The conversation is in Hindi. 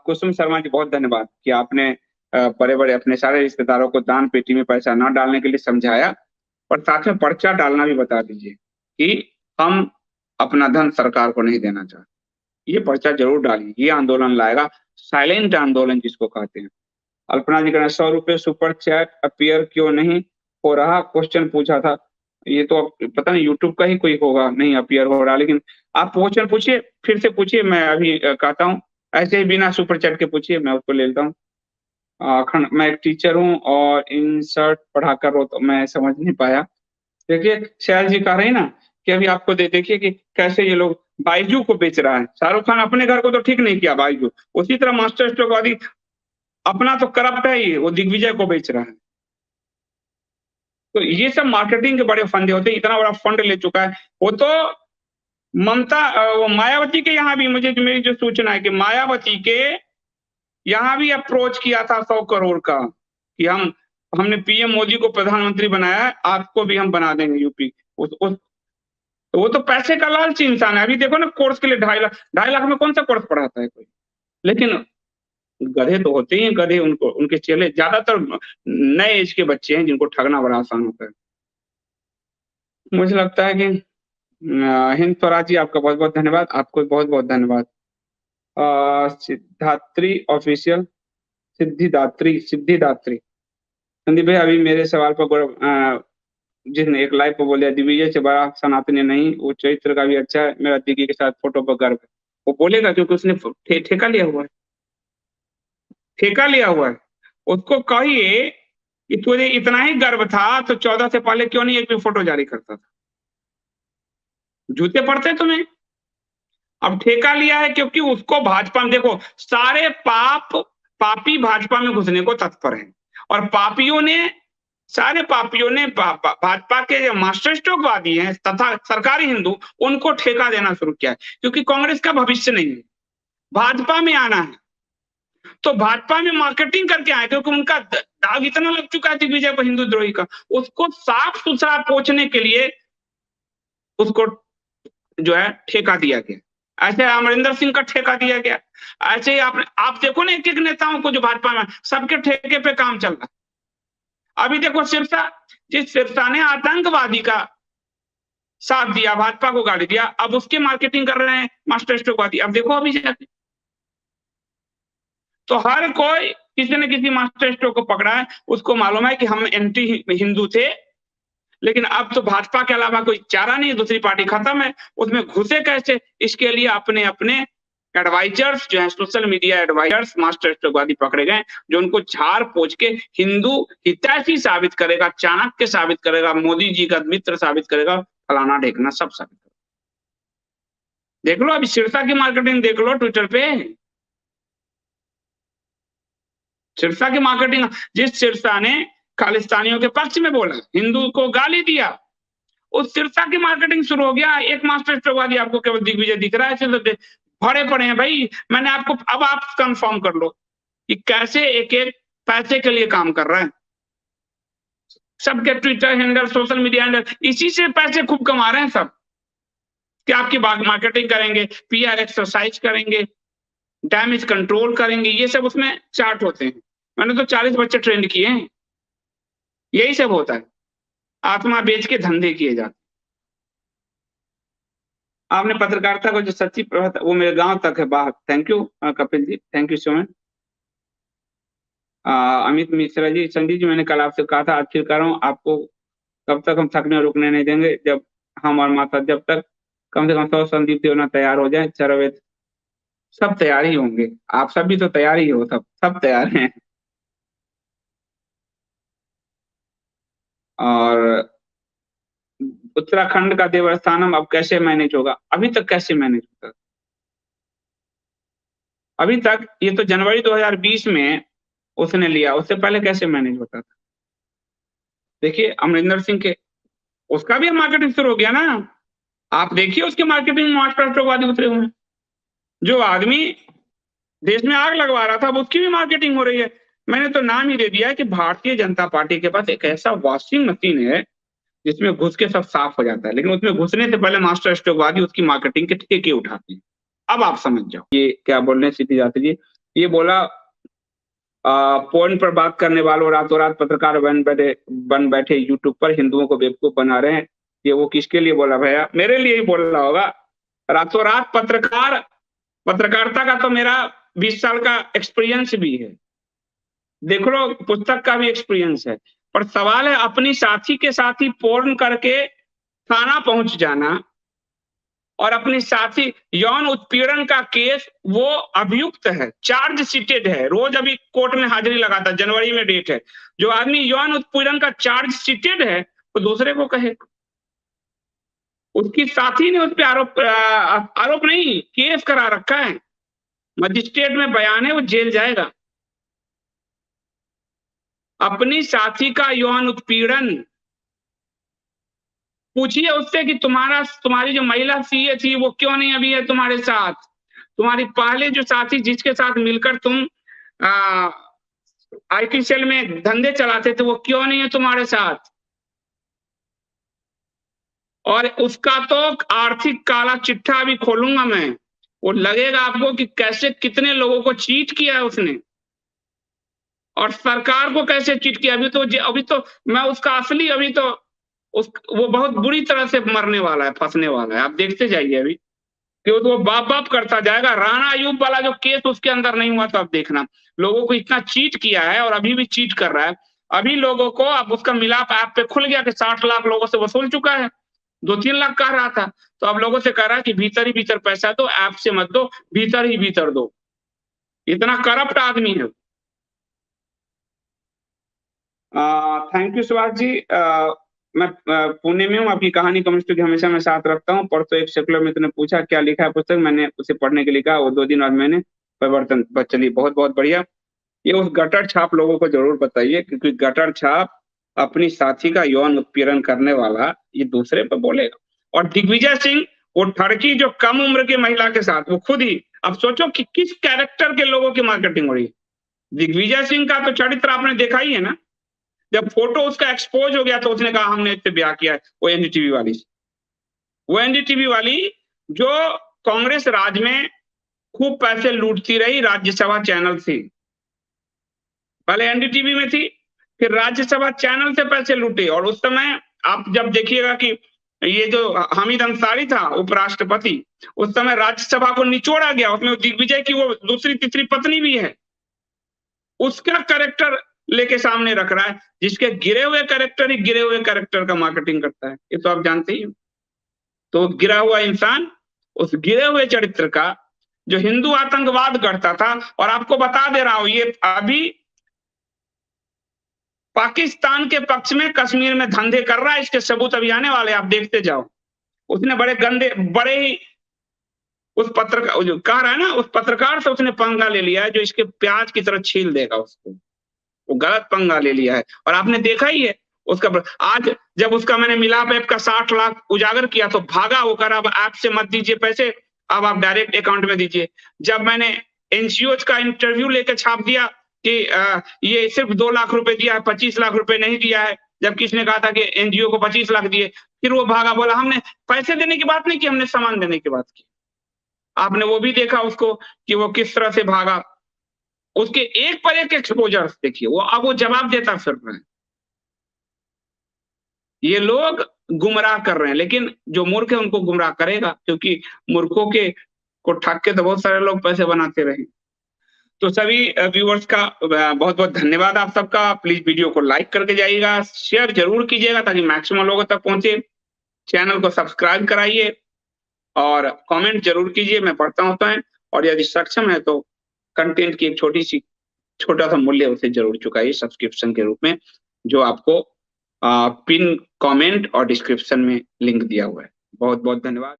कुसुम शर्मा जी, बहुत धन्यवाद कि आपने बड़े बड़े अपने सारे रिश्तेदारों को दान पेटी में पैसा न डालने के लिए समझाया, और साथ में पर्चा डालना भी बता दीजिए कि हम अपना धन सरकार को नहीं देना चाहते। ये पर्चा जरूर डालिए, ये आंदोलन लाएगा, साइलेंट आंदोलन जिसको कहते हैं। अल्पना जी कहना 100 रुपए सुपर चैट अपीयर क्यों नहीं हो रहा, क्वेश्चन पूछा था। ये तो पता नहीं यूट्यूब का ही कोई होगा, नहीं अपीयर हो रहा, लेकिन आप क्वेश्चन पूछिए, फिर से पूछिए, मैं अभी कहता हूँ। ऐसे ही बिना सुपर चैट के पूछिए, मैं उसको ले लेता हूँ। मैं एक टीचर हूँ और इंसर्ट पढ़ाकर तो मैं समझ नहीं पाया। देखिए शैल जी कह रही ना कि अभी आपको देखिए कि कैसे ये लोग बाइजू को बेच रहा है। शाहरुख खान अपने घर को तो ठीक नहीं किया बाइजू, उसी तरह मास्टर स्ट्रोक वादी अपना तो करप्ट है ही, वो दिग्विजय को बेच रहा है। तो ये सब मार्केटिंग के बड़े फंडे होते हैं, इतना बड़ा फंड ले चुका है वो तो। ममता वो मायावती के यहाँ भी मुझे मेरी जो सूचना है कि मायावती के यहाँ भी अप्रोच किया था 100 करोड़ का कि हमने पीएम मोदी को प्रधानमंत्री बनाया है, आपको भी हम बना देंगे यूपी। तो वो तो पैसे का लालची इंसान है। अभी देखो ना, कोर्स के लिए 2.5 लाख में कौन सा कोर्स पढ़ाता है कोई। लेकिन गधे तो होते ही हैं, गधे उनको उनके चेले ज्यादातर नए एज के बच्चे हैं जिनको ठगना बड़ा आसान होता है। मुझे लगता है कि हिंद स्वराज जी, आपका बहुत बहुत धन्यवाद, आपको बहुत बहुत धन्यवाद। सिद्धात्री ऑफिशियल, सिद्धिदात्री संदीप भाई, अभी मेरे सवाल पर जिसने एक लाइव पर बोले दिग्विजय से बड़ा सनातनी नहीं, वो चरित्र का भी अच्छा है, मेरा दिग्गी के साथ फोटो पर गर्व है। वो बोलेगा क्योंकि उसने ठेका लिया हुआ है, ठेका लिया हुआ है। उसको कहिए कि तुझे इतना ही गर्व था तो 14 से पहले क्यों नहीं एक भी फोटो जारी करता था, जूते पड़ते तुम्हें। अब ठेका लिया है क्योंकि उसको भाजपा में देखो, सारे पापी भाजपा में घुसने को तत्पर हैं, और सारे पापियों ने भाजपा के जो मास्टर स्ट्रोकवादी हैं तथा सरकारी हिंदू, उनको ठेका देना शुरू किया है, क्योंकि कांग्रेस का भविष्य नहीं है, भाजपा में आना है। तो भाजपा में मार्केटिंग करके आए, क्योंकि उनका दाग इतना लग चुका है दिग्विजय को हिंदू द्रोही का, उसको साफ सुथरा पोंछने के लिए उसको जो है ठेका दिया गया। ऐसे अमरिंदर सिंह का ठेका दिया गया। ऐसे ही आप देखो ना, एक एक नेताओं को जो भाजपा में, सबके ठेके पे काम चल रहा। अभी देखो सिरसा ने आतंकवादी का साथ दिया, भाजपा को गाली दिया, अब उसकी मार्केटिंग कर रहे हैं मास्टर स्ट्रोकवादी। अब देखो अभी जाके तो हर कोई किसी न किसी मास्टर स्ट्रोक को पकड़ा है, उसको मालूम है कि हम एंटी हिंदू थे, लेकिन अब तो भाजपा के अलावा कोई चारा नहीं, दूसरी पार्टी खत्म है, उसमें घुसे कैसे, इसके लिए अपने अपने एडवाइजर्स जो है, सोशल मीडिया एडवाइजर्स मास्टर स्ट्रोकवादी पकड़े गए, जो उनको झाड़ पोंछ के हिंदू हितैषी साबित करेगा, चाणक्य साबित करेगा, मोदी जी का मित्र साबित करेगा, फलाना ढेकना सब साबित करेगा। देख लो अभी सिरसा की मार्केटिंग देख लो ट्विटर पे, सिरसा की मार्केटिंग, जिस सिरसा ने खालिस्तानियों के पक्ष में बोला, हिंदू को गाली दिया, उस सिरसा की मार्केटिंग शुरू हो गया। एक मास्टर स्ट्रोकवादी आपको केवल दिग्विजय दिख रहा है, भरे पड़े हैं भाई। मैंने आपको, अब आप कंफर्म कर लो कि कैसे एक एक पैसे के लिए काम कर रहा है। सबके Twitter handle, social media handle, इसी से पैसे खूब कमा रहे हैं सब, कि आपकी मार्केटिंग करेंगे, पीआर एक्सरसाइज करेंगे, डैमेज कंट्रोल करेंगे, ये सब उसमें चार्ट होते हैं। मैंने तो 40 बच्चे ट्रेंड किए हैं, यही सब होता है, आत्मा बेच के धंधे किए जाते। आपने पत्रकारिता को जो सच्ची प्रभाव, वो मेरे गांव तक है बात। Thank you Kapil ji, thank you so much. Amit Mishra ji, Sandeep ji, मैंने कल आपसे कहा था, आज फिर कह रहा हूँ, आपको कब तक हम थकने रुकने नहीं देंगे, जब हम और माता, जब तक कम से कम 100 संदीप देवना तैयार हो जाए, चरवेद सब तैयार ही होंगे। आप सब भी तो तैयार ही हो, सब तैयार हैं। और उत्तराखंड का देवस्थानम अब कैसे मैनेज होगा, अभी तक कैसे मैनेज होगा, अभी तक ये तो जनवरी 2020 में उसने लिया, उससे पहले कैसे मैनेज होता था। देखिए अमरिंदर सिंह के, उसका भी मार्केटिंग शुरू हो गया ना, आप देखिए उसके मार्केटिंग मास्टर स्ट्रोकवादी उतरे हुए हैं। जो आदमी देश में आग लगवा रहा था, उसकी भी मार्केटिंग हो रही है। मैंने तो नाम ही दे दिया है कि भारतीय जनता पार्टी के पास एक ऐसा वॉशिंग मशीन है जिसमें घुस के सब साफ हो जाता है, लेकिन उसमें घुसने से पहले मास्टर स्ट्रोकवादी उसकी मार्केटिंग के ठेके उठाते हैं। अब आप समझ जाओ ये क्या बोल रहे हैं सिद्धि जात्री जी, ये बोला पॉइंट पर बात करने वालों रातों रात पत्रकार बन बैठे यूट्यूब पर हिंदुओं को बेवकूफ बना रहे हैं। ये वो किसके लिए बोला भैया? मेरे लिए ही बोल रहा होगा। रातों रात पत्रकारिता का तो मेरा 20 साल का एक्सपीरियंस भी है, देख लो, पुस्तक का भी एक्सपीरियंस है। पर सवाल है अपनी साथी के साथ ही पोर्न करके थाना पहुंच जाना और अपनी साथी यौन उत्पीड़न का केस, वो अभियुक्त है, चार्ज शीटेड है, रोज अभी कोर्ट में हाजिरी लगाता, जनवरी में डेट है। जो आदमी यौन उत्पीड़न का चार्ज शीटेड है वो दूसरे को कहे, उसकी साथी ने उस पर आरोप नहीं, केस करा रखा है, मजिस्ट्रेट में बयान है, वो जेल जाएगा। अपनी साथी का यौन उत्पीड़न, पूछिए उससे कि तुम्हारी जो महिला सीए थी वो क्यों नहीं अभी है तुम्हारे साथ? तुम्हारी पहले जो साथी जिसके साथ मिलकर तुम आईटी सेल में धंधे चलाते थे वो क्यों नहीं है तुम्हारे साथ? और उसका तो आर्थिक काला चिट्ठा भी खोलूंगा मैं, वो लगेगा आपको कि कैसे कितने लोगों को चीट किया है उसने और सरकार को कैसे चीट किया। अभी तो मैं उसका असली, अभी तो वो बहुत बुरी तरह से मरने वाला है, फंसने वाला है। आप देखते जाइए अभी कि वो बाप बाप करता जाएगा। राणा अयूब वाला जो केस उसके अंदर नहीं हुआ तो आप देखना, लोगों को इतना चीट किया है और अभी भी चीट कर रहा है। अभी लोगों को अब उसका मिलाप ऐप पे खुल गया कि 60 लाख लोगों से वसूल चुका है, 2-3 लाख कह रहा था, तो अब लोगों से कह रहा है कि भीतर ही भीतर पैसा दो, ऐप से मत दो, भीतर ही भीतर दो। इतना करप्ट आदमी है। Thank you Subhash ji. मैं पुणे में हूँ, आपकी कहानी कम्युनिस्ट की हमेशा मैं साथ रखता हूँ। परसों एक सेकुलर मित्र ने पूछा क्या लिखा है पुस्तक, मैंने उसे पढ़ने के लिए कहा, वो 2 दिन बाद मैंने परिवर्तन चली। बहुत बहुत बढ़िया। ये उस गटर छाप लोगों को जरूर बताइए, क्योंकि गटर छाप अपनी साथी का यौन उत्पीड़न करने वाला ये दूसरे पर बोलेगा। और दिग्विजय सिंह, वो ठड़की जो कम उम्र की महिला के साथ, वो खुद ही, अब सोचो कि किस कैरेक्टर के लोगों की मार्केटिंग हो रही है। दिग्विजय सिंह का तो चरित्र आपने देखा ही है ना, जब फोटो उसका एक्सपोज हो गया तो उसने कहा हमने इससे ब्याह किया है। वो एनडीटीवी वाली, जो कांग्रेस राज में खूब पैसे लूटती रही राज्यसभा चैनल से, पहले एनडीटीवी में थी, फिर राज्यसभा चैनल से पैसे लूटे। और उस समय आप जब देखिएगा कि ये जो हामिद अंसारी था उपराष्ट्रपति, उस समय राज्यसभा को निचोड़ा गया, उसमें दिग्विजय की वो दूसरी तीसरी पत्नी भी है, उसका कैरेक्टर लेके सामने रख रहा है, जिसके गिरे हुए कैरेक्टर का मार्केटिंग करता है, ये तो आप जानते ही हो। तो गिरा हुआ इंसान उस गिरे हुए चरित्र का, जो हिंदू आतंकवाद करता था, और आपको बता दे रहा हूं, ये अभी पाकिस्तान के पक्ष में कश्मीर में धंधे कर रहा है, इसके सबूत अभी आने वाले, आप देखते जाओ। उसने बड़े ही उस पत्रकार, जो कह रहा है ना, उस पत्रकार से उसने पंगा ले लिया है जो इसके प्याज की तरह छील देगा उसको, वो गलत पंगा ले लिया है। और आपने देखा ही है उसका, आज जब उसका मैंने मिलाप ऐप का 60 लाख उजागर किया तो भागा, वो कर अब ऐप से मत दीजिए पैसे, अब आप डायरेक्ट अकाउंट में दीजिए। जब मैंने एनजीओ का इंटरव्यू लेकर छाप दिया कि ये सिर्फ 2 लाख रुपए दिया है, 25 लाख रुपए नहीं दिया है, जब किसने कहा था कि एनजीओ को 25 लाख दिए, फिर वो भागा, बोला हमने पैसे देने की बात नहीं की, हमने सामान देने की बात की। आपने वो भी देखा उसको कि वो किस तरह से भागा, उसके एक पर एक एक्सपोजर देखिए, वो अब वो जवाब देता फिर रहा है। ये लोग गुमराह कर रहे हैं, लेकिन जो मूर्ख है उनको गुमराह करेगा, क्योंकि मूर्खों के को ठग के तो बहुत सारे लोग पैसे बनाते रहे। तो सभी व्यूअर्स का बहुत बहुत धन्यवाद आप सबका। प्लीज वीडियो को लाइक करके जाइएगा, शेयर जरूर कीजिएगा ताकि मैक्सिमम लोगों तक पहुंचे। चैनल को सब्सक्राइब कराइए और कमेंट जरूर कीजिए, मैं पढ़ता होता है। और यदि सक्षम है तो कंटेंट की एक छोटा सा मूल्य उसे जरूर चुकाइए सब्सक्रिप्शन के रूप में, जो आपको पिन कमेंट और डिस्क्रिप्शन में लिंक दिया हुआ है। बहुत बहुत धन्यवाद।